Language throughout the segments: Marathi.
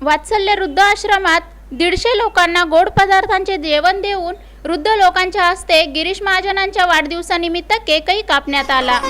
वात्सल्य वृद्धाश्रमात 150 लोकांना गोड पदार्थांचे जेवण देऊन वृद्ध लोकांच्या हस्ते गिरीश महाजनांच्या वाढदिवसानिमित्त केकही कापण्यात आला।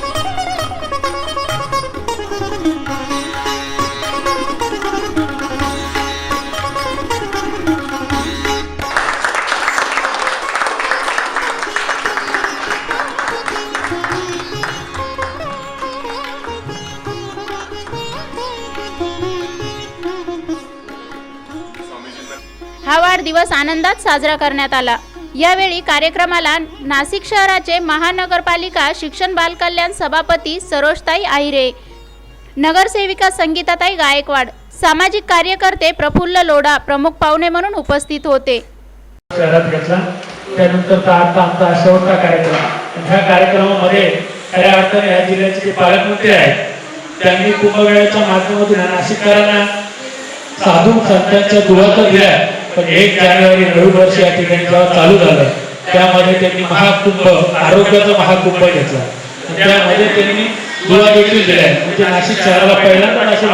हा वाढदिवस आनंदात साजरा करण्यात आला। यावेळी कार्यक्रमाला नाशिक शहराचे महानगरपालिका शिक्षण बालकल्याण सभापती सरोजताई आहिरे, नगरसेविका संगीताताई गायकवाड, सामाजिक कार्यकर्ते प्रफुल्ल लोढा प्रमुख पाहुणे म्हणून उपस्थित होते। शहरात घेतला त्यानंतर आमचा शेवटचा कार्यक्रम, ह्या कार्यक्रमामध्ये खऱ्या अर्थाने या जिल्ह्याचे जे पालकमंत्री आहेत त्यांनी कुंभमेळ्याच्या माध्यमातून नाशिककरांना साधू संतांच्या दुराचा दिल्या। पण 1 जानेवारी नवीन वर्ष या ठिकाणी जेव्हा चालू झालं त्यामध्ये त्यांनी महाकुंभ, आरोग्याचा महाकुंभ घेतला। त्यामध्ये त्यांनी दुवा देखील दिल्या। म्हणजे नाशिक शहराला पहिल्यांदा असे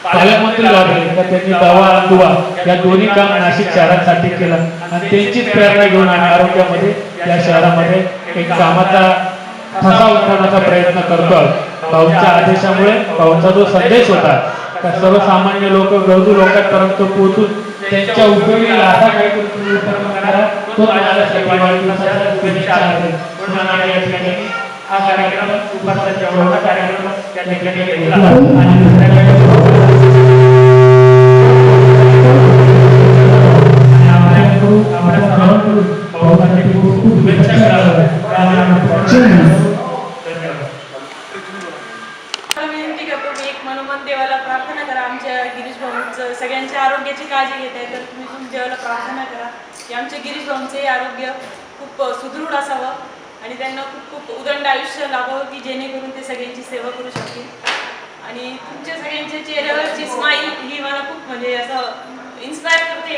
पालकमंत्री लाभले तर त्यांनी दवा आणि दुवा या दोन्ही काम नाशिक शहरासाठी केलं आणि त्यांचीच प्रेरणा घेऊन आम्ही आरोग्यामध्ये या शहरामध्ये एक कामाचा ठसा उठवण्याचा प्रयत्न करतो। भाऊंच्या आदेशामुळे, भाऊंचा जो संदेश होता त्या सर्वसामान्य लोक, गरजू लोकांपर्यंत पोहोचून त्यांच्या उपयोगी असा काहीतरी तुम्ही उपक्रम करा, तो माझ्यासाठी वाढदिवसाच्या शुभेच्छा आहेत। म्हणून या ठिकाणी हा कार्यक्रम उपस्थित जेवढा कार्यक्रम त्या ठिकाणी घेतला आणि देवाला प्रार्थना करा, आमच्या गिरीश भाऊंचं सगळ्यांच्या आरोग्याची काळजी घेत आहे तर तुम्ही देवाला प्रार्थना करा की आमच्या गिरीश भाऊंचे आरोग्य खूप सुदृढ असावं आणि त्यांना खूप खूप उदंड आयुष्य लाभावं की जेणेकरून ते सगळ्यांची सेवा करू शकतील। आणि तुमच्या सगळ्यांच्या चेहऱ्यावरची स्माईल ही मला खूप म्हणजे असं इन्स्पायर करते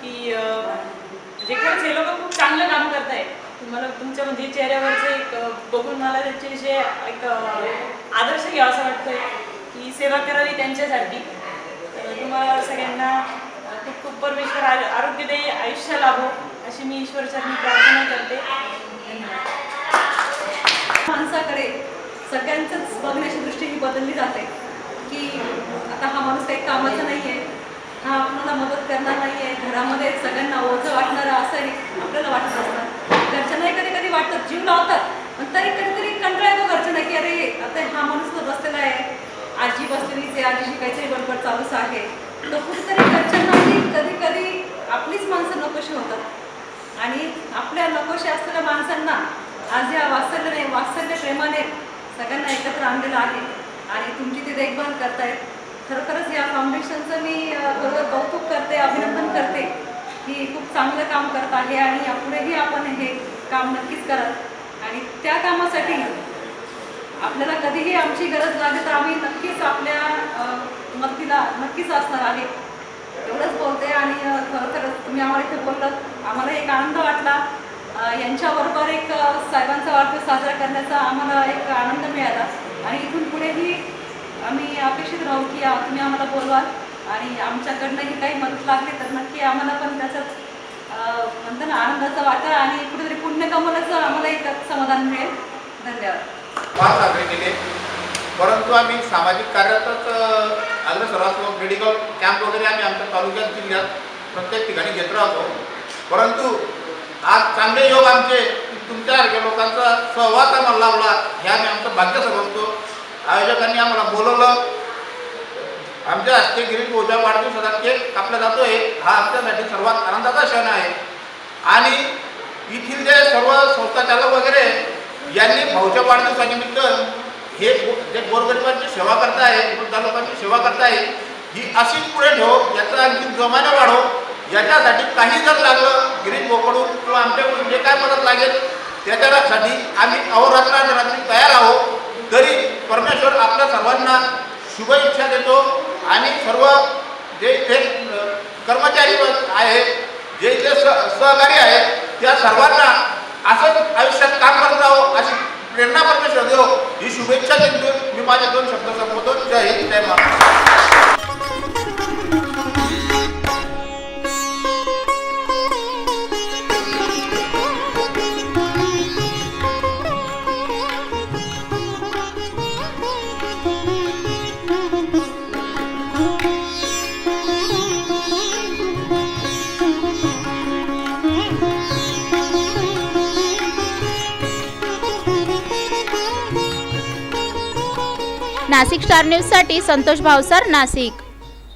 की म्हणजे खरंच हे लोक खूप चांगलं काम करत आहे। तुम्हाला तुमच्या म्हणजे चेहऱ्यावरचं एक बघून मला त्याच्याविषयी एक आदर्श घ्यावा असं वाटतंय की सेवा करावी त्यांच्यासाठी। तर तुम्हाला सगळ्यांना खूप खूप परमेश्वर आरोग्यदायी आयुष्य लाभो अशी मी ईश्वरचरणी प्रार्थना करते। माणसाकडे सगळ्यांचंच बघण्याची दृष्टी ही बदलली जाते की आता हा माणूस काही कामाचा नाही आहे, हा आपल्याला मदत करणार नाही आहे, घरामध्ये सगळ्यांना ओझं वाटणारं असं आपल्याला वाटत असतं। घरच्यांनाही कधी कधी वाटतं, जीव लावतात, पण तरी कधीतरी कंटाळा येतो घरच्यांना की अरे आता हा माणूस तर बसलेला आहे, आजी बसलेलीच आहे, आजीची काहीतरी बडबड चालूच आहे, तर कुठेतरी घरच्यांनाही कधी कधी आपलीच माणसं नकोशी होतात आणि आपल्या नकोशी असलेल्या माणसांना आज या वात्सल्य प्रेमाने सगळ्यांना एकत्र आणलेलं आहे आणि तुमची ती देखभाल करतायत। खरोखरच या फाउंडेशनचं मी बरोबर कौतुक करते, अभिनंदन करते की खूप चांगलं काम करत आहे आणि यापुढेही आपण हे काम नक्कीच करत आणि त्या कामासाठी आपल्याला कधीही आमची गरज लागली तर आम्ही नक्कीच आपल्या मदतीला नक्कीच असणार आहे एवढंच बोलते। आणि खरोखरच तुम्ही आम्हाला इथे बोललात, आम्हाला एक आनंद वाटला, यांच्याबरोबर एक साहेबांचा वाढदिवस साजरा करण्याचा आम्हाला एक आनंद मिळाला आणि इथून पुढेही आम्ही अपेक्षित राहू की तुम्ही आम्हाला बोलवाल आणि आमच्याकडनंही काही मदत लागली तर नक्की आम्हाला पण त्याच्यात म्हणतो ना आनंदाचा वाटा आणि कुठेतरी पुण्य कमवण्याचं आम्हाला एक समाधान मिळेल। धन्यवाद। साजरे केले, परंतु आम्ही सामाजिक कार्यातच आलं सर्वात मेडिकल कॅम्प वगैरे आम्ही आमच्या तालुक्यात जिल्ह्यात प्रत्येक ठिकाणी घेत राहतो। परंतु आज चांगले योग आमचे तुमच्यासारख्या लोकांचा सहवास आम्हाला लावला हे आम्ही आमचं भाग्य समजतो। आयोजकांनी आम्हाला बोलवलं, आमच्या हस्ते गिरीश भाऊच्या वाढदिवसाचा केक कापला जातोय, हा आमच्यासाठी सर्वात आनंदाचा क्षण आहे आणि येथील जे सर्व संस्थाचालक वगैरे यांनी भाऊच्या वाढदिवसानिमित्त हे जे गोरगरिबांची सेवा करताय, वृद्ध लोकांची सेवा करताय ही अशीच पुढे ठेव, याचा आणखी जोमाने वाढव, याच्यासाठी काही जर लागलं गिरीश भाऊकडून किंवा आमच्याकडून जे काय मदत लागेल त्याच्यासाठी आम्ही अहोरात्र रात्री तयार आहोत। तरी परमेश्वर आपल्या सर्वांना शुभ इच्छा देतो आणि सर्व जे इथे कर्मचारी आहेत, जे इथे सहकारी आहेत त्या सर्वांना असंच आयुष्यात काम करत राहो अशी प्रेरणा परमेश्वर देव ही शुभेच्छा देतो। मी माझे 2 शब्द संबोधतो। जय हिंद, जय महाराष्ट्र। नाशिक स्टार न्यूजसाठी संतोष भावसार, नाशिक.